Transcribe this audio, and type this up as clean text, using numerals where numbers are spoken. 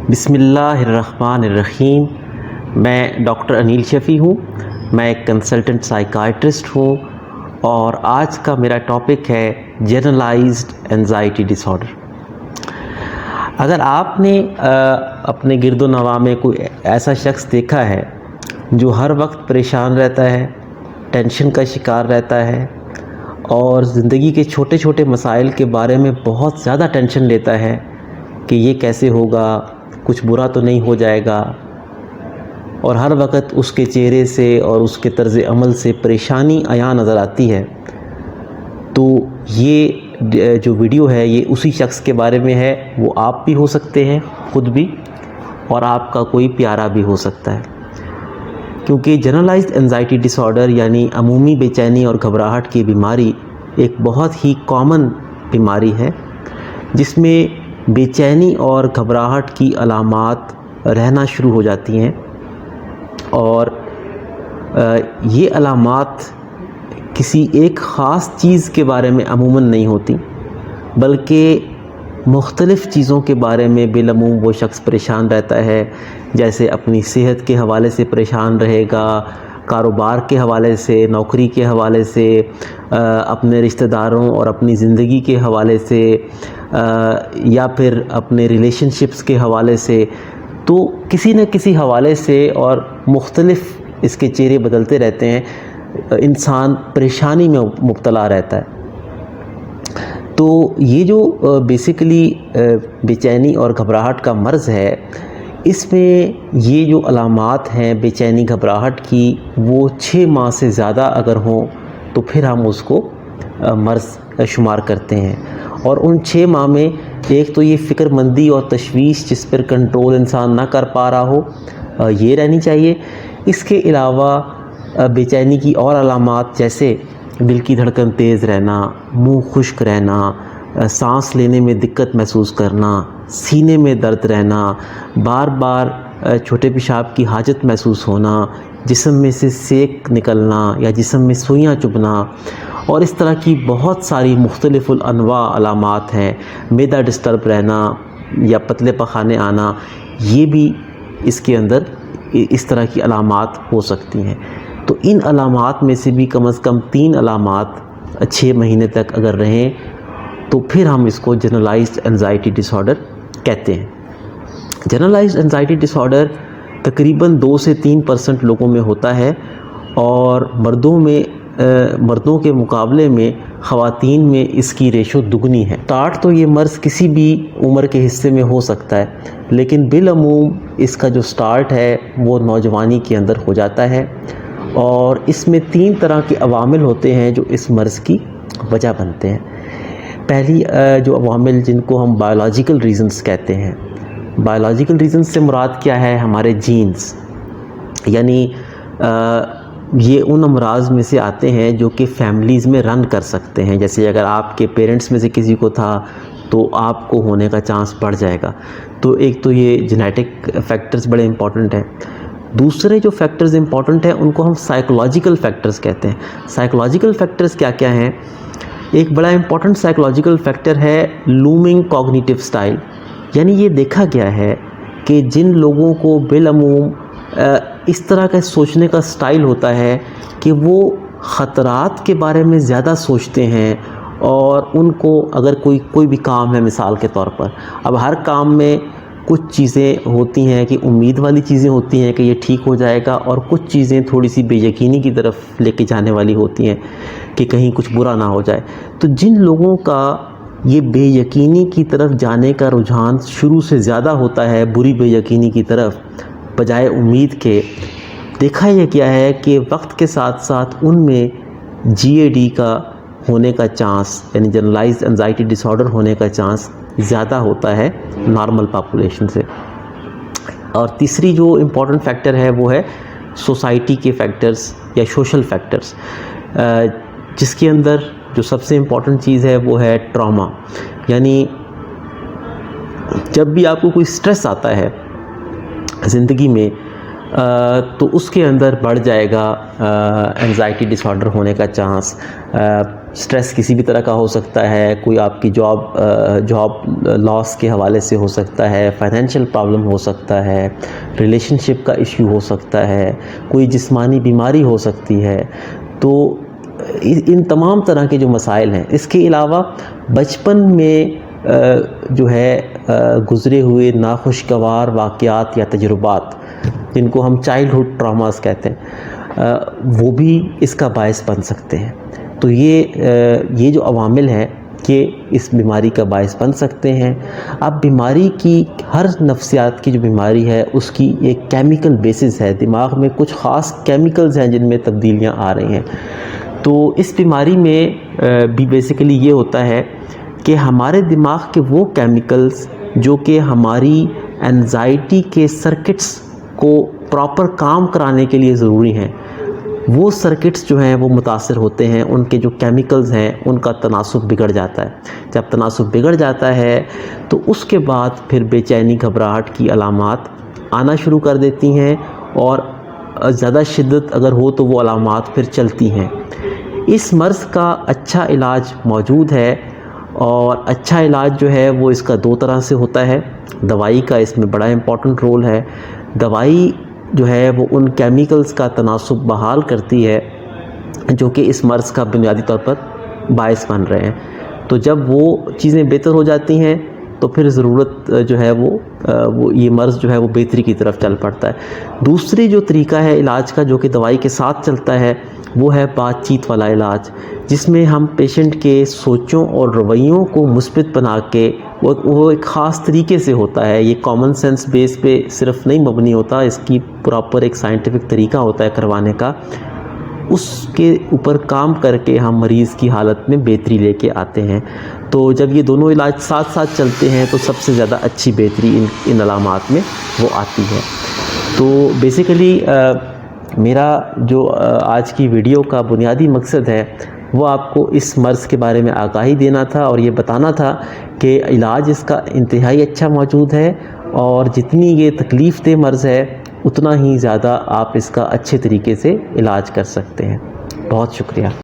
بسم اللہ الرحمن الرحیم۔ میں ڈاکٹر انیل شفیع ہوں، میں ایک کنسلٹنٹ سائیکائٹرسٹ ہوں اور آج کا میرا ٹاپک ہے جنرلائزڈ اینزائٹی ڈس آرڈر۔ اگر آپ نے اپنے گرد و نواح میں کوئی ایسا شخص دیکھا ہے جو ہر وقت پریشان رہتا ہے، ٹینشن کا شکار رہتا ہے اور زندگی کے چھوٹے چھوٹے مسائل کے بارے میں بہت زیادہ ٹینشن لیتا ہے کہ یہ کیسے ہوگا، کچھ برا تو نہیں ہو جائے گا، اور ہر وقت اس کے چہرے سے اور اس کے طرز عمل سے پریشانی عیاں نظر آتی ہے، تو یہ جو ویڈیو ہے یہ اسی شخص کے بارے میں ہے۔ وہ آپ بھی ہو سکتے ہیں، خود بھی، اور آپ کا کوئی پیارا بھی ہو سکتا ہے، کیونکہ جنرلائزڈ اینزائٹی ڈس آرڈر یعنی عمومی بے چینی اور گھبراہٹ کی بیماری ایک بہت ہی کامن بیماری ہے، جس میں بے چینی اور گھبراہٹ کی علامات رہنا شروع ہو جاتی ہیں، اور یہ علامات کسی ایک خاص چیز کے بارے میں عموماً نہیں ہوتی، بلکہ مختلف چیزوں کے بارے میں بالعموم وہ شخص پریشان رہتا ہے۔ جیسے اپنی صحت کے حوالے سے پریشان رہے گا، کاروبار کے حوالے سے، نوکری کے حوالے سے، اپنے رشتہ داروں اور اپنی زندگی کے حوالے سے، یا پھر اپنے ریلیشن شپس کے حوالے سے، تو کسی نہ کسی حوالے سے، اور مختلف اس کے چہرے بدلتے رہتے ہیں، انسان پریشانی میں مبتلا رہتا ہے۔ تو یہ جو بیسیکلی بے چینی اور گھبراہٹ کا مرض ہے، اس میں یہ جو علامات ہیں بے چینی گھبراہٹ کی، وہ 6 ماہ سے زیادہ اگر ہوں تو پھر ہم اس کو مرض شمار کرتے ہیں۔ اور ان 6 ماہ میں ایک تو یہ فکر مندی اور تشویش جس پر کنٹرول انسان نہ کر پا رہا ہو، یہ رہنی چاہیے۔ اس کے علاوہ بے چینی کی اور علامات جیسے دل کی دھڑکن تیز رہنا، منہ خشک رہنا، سانس لینے میں دقت محسوس کرنا، سینے میں درد رہنا، بار بار چھوٹے پیشاب کی حاجت محسوس ہونا، جسم میں سے سیک نکلنا یا جسم میں سوئیاں چبھنا، اور اس طرح کی بہت ساری مختلف الانواع علامات ہیں۔ معدہ ڈسٹرب رہنا یا پتلے پخانے آنا، یہ بھی اس کے اندر اس طرح کی علامات ہو سکتی ہیں۔ تو ان علامات میں سے بھی کم از کم 3 علامات 6 مہینے تک اگر رہیں تو پھر ہم اس کو جنرلائزڈ اینزائٹی ڈس آرڈر کہتے ہیں۔ جنرلائزڈ اینزائٹی ڈس آرڈر تقریباً 2 سے 3% لوگوں میں ہوتا ہے، اور مردوں کے مقابلے میں خواتین میں اس کی ریشو دگنی ہے۔ اسٹارٹ تو یہ مرض کسی بھی عمر کے حصے میں ہو سکتا ہے، لیکن بالعموم اس کا جو اسٹارٹ ہے وہ نوجوانی کے اندر ہو جاتا ہے، اور اس میں 3 طرح کے عوامل ہوتے ہیں جو اس مرض کی وجہ بنتے ہیں۔ پہلی جو عوامل جن کو ہم بایولوجیکل ریزنز کہتے ہیں، بایولوجیکل ریزنز سے مراد کیا ہے؟ ہمارے جینز، یعنی یہ ان امراض میں سے آتے ہیں جو کہ فیملیز میں رن کر سکتے ہیں۔ جیسے اگر آپ کے پیرنٹس میں سے کسی کو تھا تو آپ کو ہونے کا چانس بڑھ جائے گا۔ تو ایک تو یہ جینیٹک فیکٹرز بڑے امپورٹنٹ ہیں۔ دوسرے جو فیکٹرز امپورٹنٹ ہیں ان کو ہم سائیکولوجیکل فیکٹرز کہتے ہیں۔ سائیکولوجیکل فیکٹرز کیا کیا ہیں؟ ایک بڑا امپورٹنٹ سائیکولوجیکل فیکٹر ہے لومنگ کوگنیٹیو سٹائل، یعنی یہ دیکھا گیا ہے کہ جن لوگوں کو بالعموم اس طرح کا سوچنے کا سٹائل ہوتا ہے کہ وہ خطرات کے بارے میں زیادہ سوچتے ہیں، اور ان کو اگر کوئی بھی کام ہے، مثال کے طور پر، اب ہر کام میں کچھ چیزیں ہوتی ہیں کہ امید والی چیزیں ہوتی ہیں کہ یہ ٹھیک ہو جائے گا، اور کچھ چیزیں تھوڑی سی بے یقینی کی طرف لے کے جانے والی ہوتی ہیں کہ کہیں کچھ برا نہ ہو جائے۔ تو جن لوگوں کا یہ بے یقینی کی طرف جانے کا رجحان شروع سے زیادہ ہوتا ہے، بری بے یقینی کی طرف بجائے امید کے، دیکھا یہ کیا ہے کہ وقت کے ساتھ ساتھ ان میں GAD کا ہونے کا چانس، یعنی جنرلائزڈ اینزائٹی ڈس آرڈر ہونے کا چانس زیادہ ہوتا ہے نارمل پاپولیشن سے۔ اور تیسری جو امپورٹنٹ فیکٹر ہے وہ ہے سوسائٹی کے فیکٹرز یا سوشل فیکٹرز، جس کے اندر جو سب سے امپورٹنٹ چیز ہے وہ ہے ٹراما۔ یعنی جب بھی آپ کو کوئی سٹریس آتا ہے زندگی میں، تو اس کے اندر بڑھ جائے گا انزائٹی ڈس آرڈر ہونے کا چانس. سٹریس کسی بھی طرح کا ہو سکتا ہے, کوئی آپ کی جاب لاس کے حوالے سے ہو سکتا ہے, فائنینشیل پرابلم ہو سکتا ہے, ریلیشن شپ کا ایشو ہو سکتا ہے, کوئی جسمانی بیماری ہو سکتی ہے. تو ان تمام طرح کے جو مسائل ہیں, اس کے علاوہ بچپن میں جو ہے گزرے ہوئے ناخوشگوار واقعات یا تجربات, جن کو ہم چائلڈہڈ ٹراماز کہتے ہیں, وہ بھی اس کا باعث بن سکتے ہیں. تو یہ جو عوامل ہیں کہ اس بیماری کا باعث بن سکتے ہیں. اب بیماری کی, ہر نفسیات کی جو بیماری ہے اس کی ایک کیمیکل بیسس ہے, دماغ میں کچھ خاص کیمیکلز ہیں جن میں تبدیلیاں آ رہی ہیں. تو اس بیماری میں بھی بیسیکلی یہ ہوتا ہے کہ ہمارے دماغ کے وہ کیمیکلز جو کہ ہماری انزائٹی کے سرکٹس کو پراپر کام کرانے کے لیے ضروری ہیں, وہ سرکٹس جو ہیں وہ متاثر ہوتے ہیں, ان کے جو کیمیکلز ہیں ان کا تناسب بگڑ جاتا ہے. جب تناسب بگڑ جاتا ہے تو اس کے بعد پھر بے چینی, گھبراہٹ کی علامات آنا شروع کر دیتی ہیں, اور زیادہ شدت اگر ہو تو وہ علامات پھر چلتی ہیں. اس مرض کا اچھا علاج موجود ہے, اور اچھا علاج جو ہے وہ اس کا 2 طرح سے ہوتا ہے. دوائی کا اس میں بڑا امپورٹنٹ رول ہے. دوائی جو ہے وہ ان کیمیکلز کا تناسب بحال کرتی ہے جو کہ اس مرض کا بنیادی طور پر باعث بن رہے ہیں. تو جب وہ چیزیں بہتر ہو جاتی ہیں تو پھر ضرورت جو ہے وہ یہ مرض جو ہے وہ بہتری کی طرف چل پڑتا ہے. دوسری جو طریقہ ہے علاج کا جو کہ دوائی کے ساتھ چلتا ہے, وہ ہے بات چیت والا علاج, جس میں ہم پیشنٹ کے سوچوں اور رویوں کو مثبت بنا کے, وہ ایک خاص طریقے سے ہوتا ہے. یہ کامن سینس بیس پہ صرف نہیں مبنی ہوتا, اس کی پراپر ایک سائنٹیفک طریقہ ہوتا ہے کروانے کا. اس کے اوپر کام کر کے ہم مریض کی حالت میں بہتری لے کے آتے ہیں. تو جب یہ دونوں علاج ساتھ ساتھ چلتے ہیں تو سب سے زیادہ اچھی بہتری ان علامات میں وہ آتی ہے. تو بیسیکلی میرا جو آج کی ویڈیو کا بنیادی مقصد ہے وہ آپ کو اس مرض کے بارے میں آگاہی دینا تھا, اور یہ بتانا تھا کہ علاج اس کا انتہائی اچھا موجود ہے, اور جتنی یہ تکلیف دہ مرض ہے اتنا ہی زیادہ آپ اس کا اچھے طریقے سے علاج کر سکتے ہیں. بہت شکریہ.